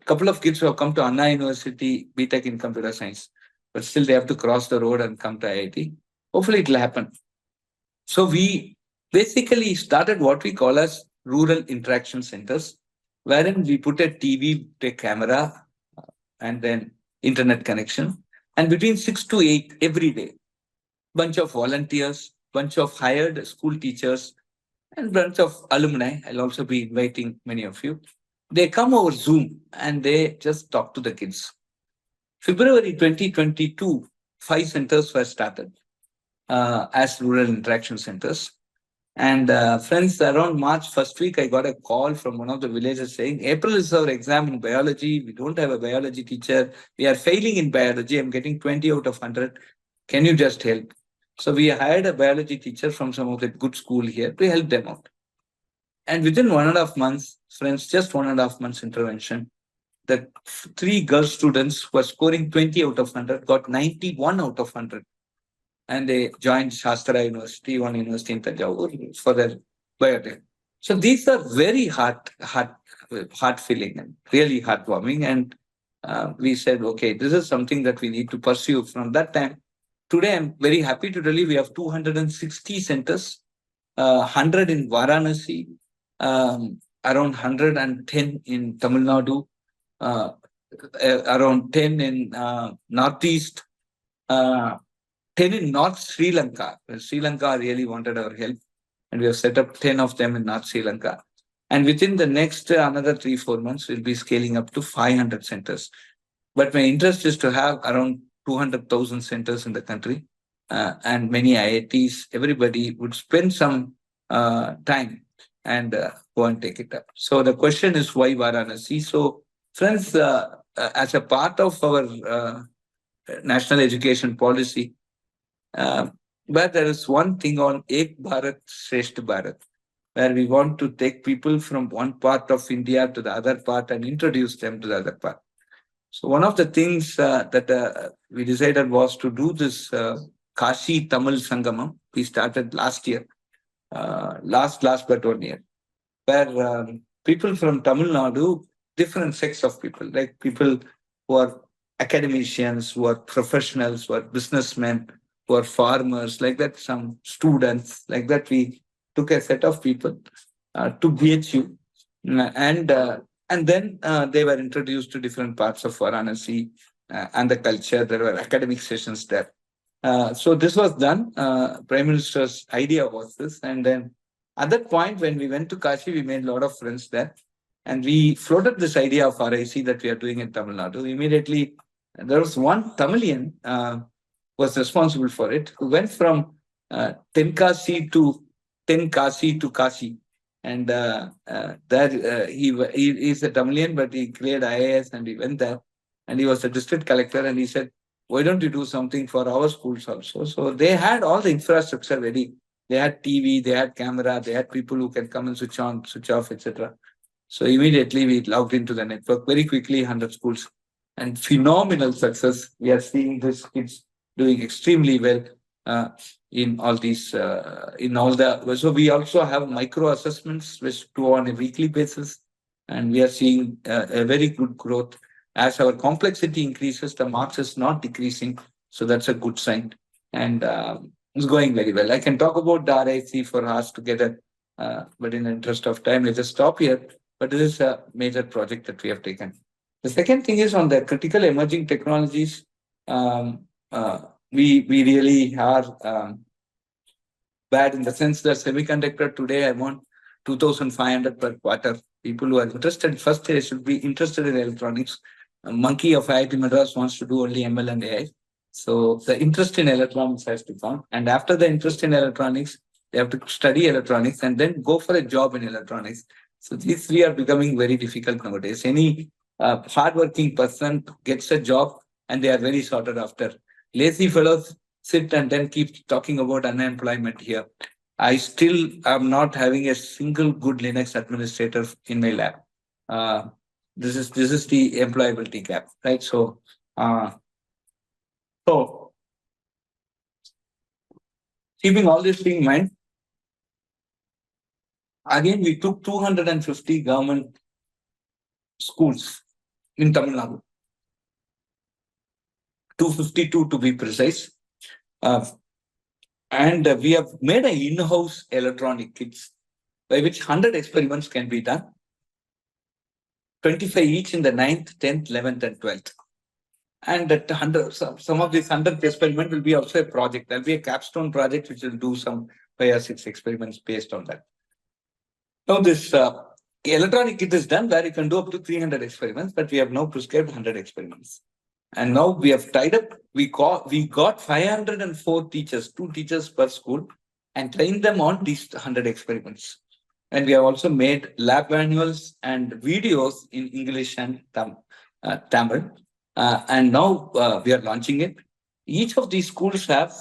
couple of kids who have come to Anna University, BTech in computer science, but still they have to cross the road and come to IIT. Hopefully it will happen. So we basically started what we call as rural interaction centers, wherein we put a TV, a camera, and then internet connection. And between 6 to 8 every day, bunch of volunteers, bunch of hired school teachers, and bunch of alumni. I'll also be inviting many of you. They come over Zoom and they just talk to the kids. February 2022, 5 centers were started as rural interaction centers. And friends, around March first week, I got a call from one of the villagers saying, April is our exam in biology. We don't have a biology teacher. We are failing in biology. I'm getting 20 out of 100. Can you just help? So we hired a biology teacher from some of the good school here to help them out. And within 1.5 months, friends, just 1.5 months intervention, the 3 girl students who were scoring 20 out of 100 got 91 out of 100. And they joined Shastra University, one university in Tanjavur, for their biotech. So these are very heart feeling and really heartwarming. And we said, okay, this is something that we need to pursue from that time. Today, I'm very happy to tell you we have 260 centers, 100 in Varanasi, around 110 in Tamil Nadu, uh, around 10 in Northeast, uh, 10 in North Sri Lanka. Sri Lanka really wanted our help, and we have set up 10 of them in North Sri Lanka. And within the next another 3-4 months, we'll be scaling up to 500 centers. But my interest is to have around 200,000 centers in the country, and many IITs. Everybody would spend some time and go and take it up. So the question is, why Varanasi? So, friends, as a part of our national education policy, uh, but there is one thing on Ek Bharat, Shresth Bharat, where we want to take people from one part of India to the other part and introduce them to the other part. So one of the things that we decided was to do this Kashi Tamil Sangamam. We started last year, last but 1 year, where people from Tamil Nadu, different sects of people, like people who are academicians, who are professionals, who are businessmen, who are farmers, like that, some students, like that. We took a set of people to BHU, and then they were introduced to different parts of Varanasi and the culture. There were academic sessions there. So this was done. Prime Minister's idea was this, and then at that point, when we went to Kashi, we made a lot of friends there. And we floated this idea of RIC that we are doing in Tamil Nadu. Immediately, there was one Tamilian was responsible for it, who went from Tenkasi to Tenkasi to Kashi. And he's a Tamilian, but he cleared IAS and he went there. And he was a district collector, and he said, why don't you do something for our schools also? So they had all the infrastructure ready. They had TV, they had camera, they had people who can come and switch on, switch off, etc. So immediately we logged into the network very quickly, 100 schools, and phenomenal success. We are seeing these kids doing extremely well uh, in all these, in all the. So we also have micro assessments which do on a weekly basis, and we are seeing a very good growth. As our complexity increases, the marks is not decreasing, so that's a good sign. And it's going very well. I can talk about the RIC for hours together, but in the interest of time, let's just stop here. But this is a major project that we have taken. The second thing is on the critical emerging technologies. Um, we really are bad in the sense that semiconductor today I want 2,500 per quarter. People who are interested, first they should be interested in electronics. A monkey of IIT Madras wants to do only ML and AI. So the interest in electronics has to come. And after the interest in electronics, they have to study electronics and then go for a job in electronics. So these three are becoming very difficult nowadays. Any hardworking person gets a job and they are very sorted after. Lazy fellows sit and then keep talking about unemployment here. I still am not having a single good Linux administrator in my lab. Uh, this is the employability gap, right? So keeping all this thing in mind, again we took 250 government schools in Tamil Nadu, 252 to be precise, and we have made an in-house electronic kits by which 100 experiments can be done, 25 each in the 9th, 10th, 11th, and 12th. And that 100, some of these 100 experiment will be also a project. There'll be a capstone project which will do some 5 or 6 experiments based on that. Now this electronic kit is done where you can do up to 300 experiments, but we have now prescribed 100 experiments. And now we have tied up, we got 504 teachers, 2 teachers per school, and trained them on these 100 experiments. And we have also made lab manuals and videos in English and Tamil. And now we are launching it. Each of these schools have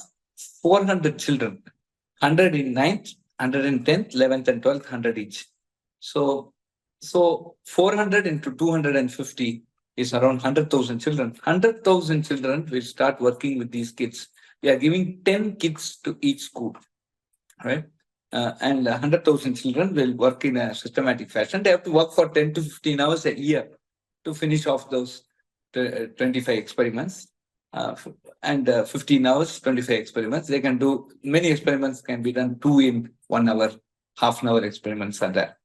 400 children, 100 in 9th, 100 in 10th, 11th, and 12th, 100 each. So 400 into 250 is around 100,000 children. 100,000 children will start working with these kids. We are giving 10 kids to each school, right? and 100,000 children will work in a systematic fashion. They have to work for 10 to 15 hours a year to finish off those 25 experiments. And 15 hours, 25 experiments. They can do many experiments, can be done 2 in 1 hour, half an hour experiments are there.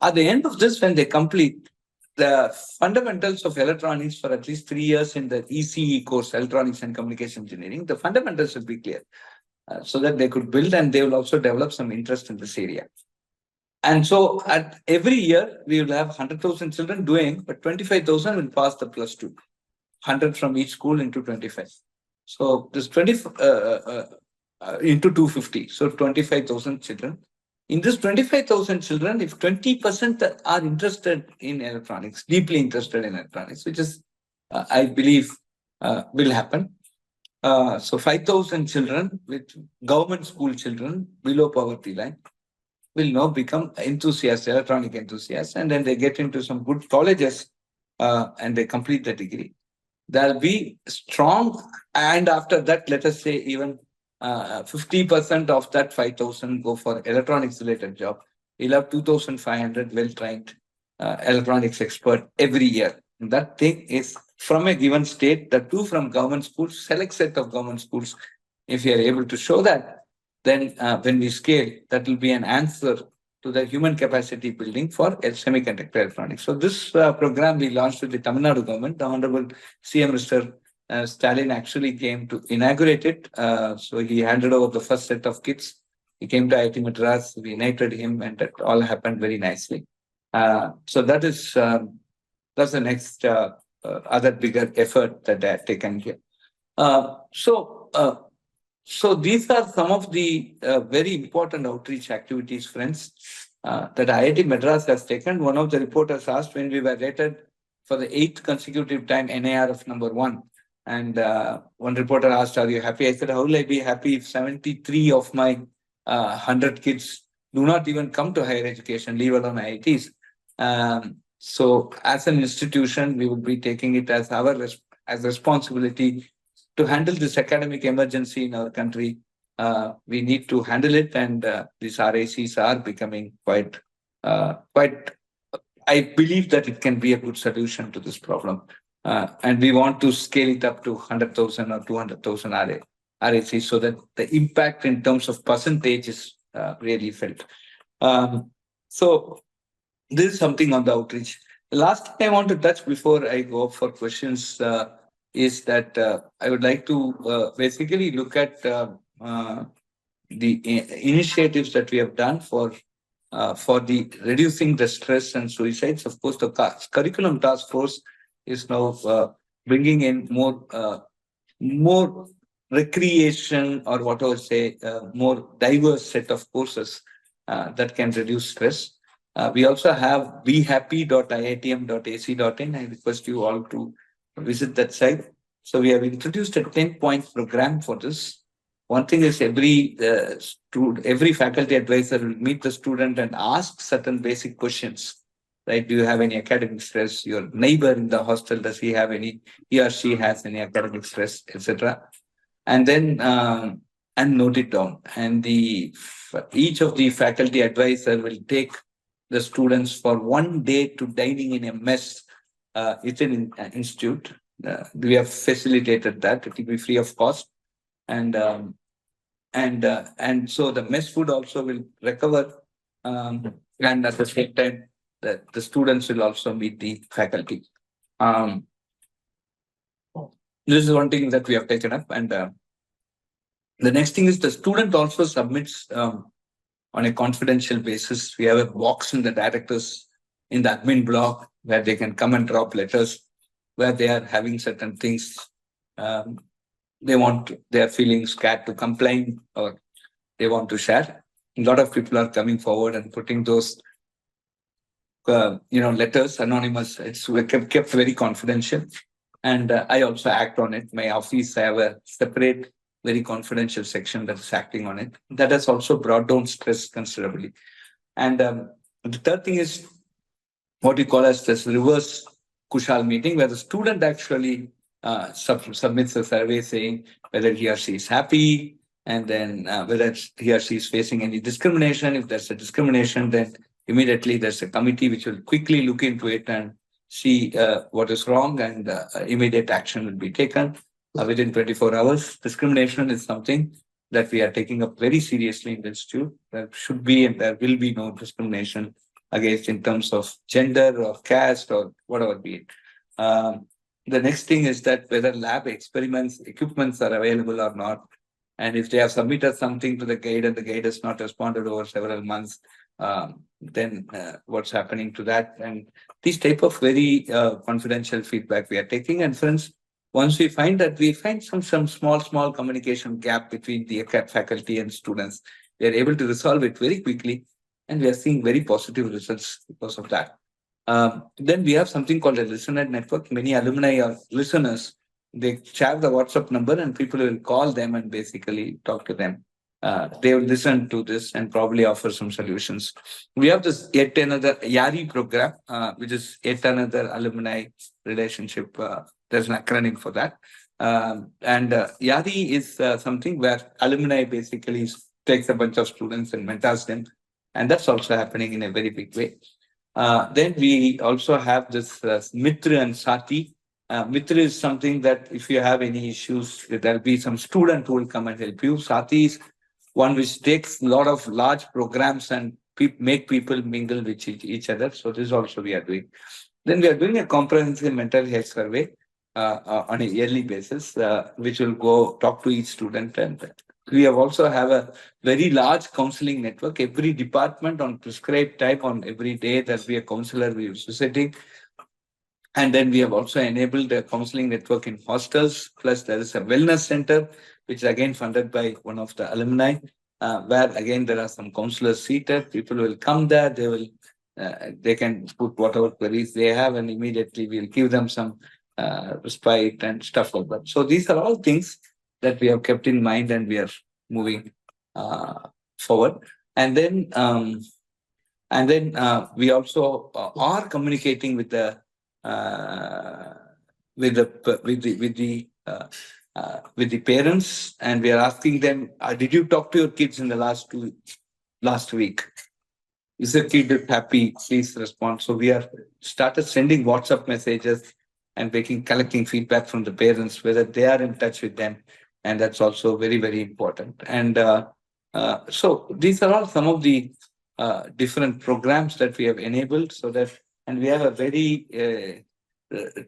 At the end of this, when they complete the fundamentals of electronics for at least 3 years in the ECE course, Electronics and Communication Engineering, the fundamentals will be clear. So that they could build, and they will also develop some interest in this area. And so at every year, we will have 100,000 children doing, but 25,000 will pass the plus 2, 100 from each school into 25. So this 20 into 250, so 25,000 children. In this 25,000 children, if 20% are interested in electronics, deeply interested in electronics, which is, I believe, will happen. So 5,000 children with government school children below poverty line will now become enthusiasts, electronic enthusiasts, and then they get into some good colleges and they complete the degree. There'll be strong, and after that, let us say even 50% of that 5,000 go for electronics related job. We'll have 2,500 well-trained electronics expert every year. And that thing is from a given state, the two from government schools, select set of government schools. If you are able to show that, then when we scale, that will be an answer to the human capacity building for semiconductor electronics. So this program we launched with the Tamil Nadu government. The Honorable CM Mr. Stalin actually came to inaugurate it. So he handed over the first set of kits. He came to IIT Madras. We united him, and that all happened very nicely. So that is that's the next other bigger effort that I have taken here. So these are some of the very important outreach activities, friends, that IIT Madras has taken. One of the reporters asked when we were rated for the 8th consecutive time NIRF #1. And one reporter asked, "Are you happy?" I said, "How will I be happy if 73 of my 100 kids do not even come to higher education, leave alone IITs?" So as an institution, we would be taking it as our as responsibility to handle this academic emergency in our country. We need to handle it, and these RACs are becoming quite. I believe that it can be a good solution to this problem, and we want to scale it up to 100,000 or 200,000 RACs so that the impact in terms of percentage is really felt. So this is something on the outreach. The last thing I want to touch before I go for questions is that I would like to basically look at the initiatives that we have done for the reducing the stress and suicides. Of course, the curriculum task force is now bringing in more recreation, or what I would say, more diverse set of courses that can reduce stress. We also have behappy.iitm.ac.in. I request you all to visit that site. So we have introduced a 10-point program for this. One thing is every faculty advisor will meet the student and ask certain basic questions. Right? Do you have any academic stress? Your neighbor in the hostel, does he or she has any academic stress, etc.? And then and note it down. And each of the faculty advisor will take the students for 1 day to dining in a mess within an institute. We have facilitated that. It will be free of cost, and so the mess food also will recover, and at the same time, the students will also meet the faculty. This is one thing that we have taken up, and the next thing is the student also submits on a confidential basis. We have a box in the directors in the admin block where they can come and drop letters where they are having certain things. They are feeling scared to complain, or they want to share. A lot of people are coming forward and putting those letters anonymous. It's kept very confidential. And I also act on it. My office, I have a separate, very confidential section that's acting on it. That has also brought down stress considerably. And the third thing is what we call as this reverse Kushal meeting, where the student actually submits a survey saying whether he or she is happy, and then whether he or she is facing any discrimination. If there's a discrimination, then immediately there's a committee which will quickly look into it and see what is wrong, and immediate action will be taken within 24 hours. Discrimination is something that we are taking up very seriously in the institute. There should be and there will be no discrimination against in terms of gender or caste or whatever be it. The next thing is that whether lab experiments, equipments are available or not. And if they have submitted something to the guide and the guide has not responded over several months, then what's happening to that? And these type of very confidential feedback we are taking. And friends, once we find that, we find some small communication gap between the faculty and students, we are able to resolve it very quickly, and we are seeing very positive results because of that. Then we have something called a listener network. Many alumni or listeners, they share the WhatsApp number and people will call them and basically talk to them. They will listen to this and probably offer some solutions. We have this yet another YARI program, which is yet another alumni relationship. There's an acronym for that. And YARI is something where alumni basically takes a bunch of students and mentors them. And that's also happening in a very big way. Then we also have this Mitra and Sati. Mitra is something that if you have any issues, there'll be some student who will come and help you. Sati is one which takes a lot of large programs and make people mingle with each other. So this also we are doing. Then we are doing a comprehensive mental health survey on a yearly basis, which will go talk to each student. And we have also have a very large counseling network. Every department on prescribed time on every day there'll be a counselor we are visiting. And then we have also enabled a counseling network in hostels. Plus, there is a wellness center, which is again funded by one of the alumni, where again there are some counselors seated. People will come there. They can put whatever queries they have, and immediately we'll give them some respite and stuff like that. So these are all things that we have kept in mind, and we are moving forward. And then we also are communicating with the with the parents, and we are asking them, did you talk to your kids in the last week? Is the kid happy? Please respond. So we are started sending WhatsApp messages and collecting feedback from the parents, whether they are in touch with them. And that's also very, very important. And so these are all some of the different programs that we have enabled, and we have a very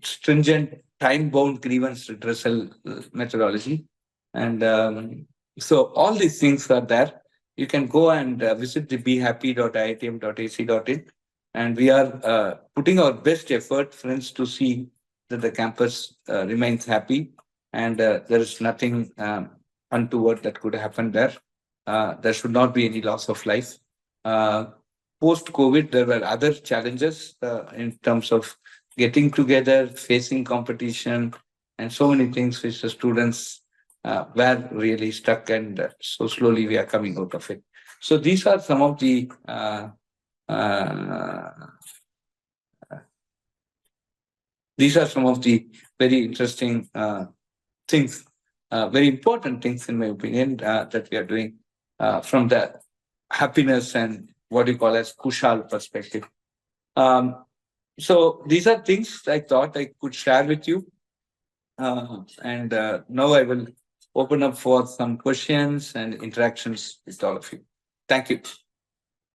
stringent time-bound grievance redressal methodology. And so all these things are there. You can go and visit the behappy.iitm.ac.in, and we are putting our best effort, friends, to see that the campus remains happy, and there is nothing untoward that could happen there. There should not be any loss of life. Post-COVID, there were other challenges in terms of getting together, facing competition, and so many things which the students were really stuck, and so slowly we are coming out of it. So these are some of the very interesting things, very important things, in my opinion, that we are doing from the happiness and what you call as Kushal perspective. So these are things I thought I could share with you. And now I will open up for some questions and interactions with all of you. Thank you.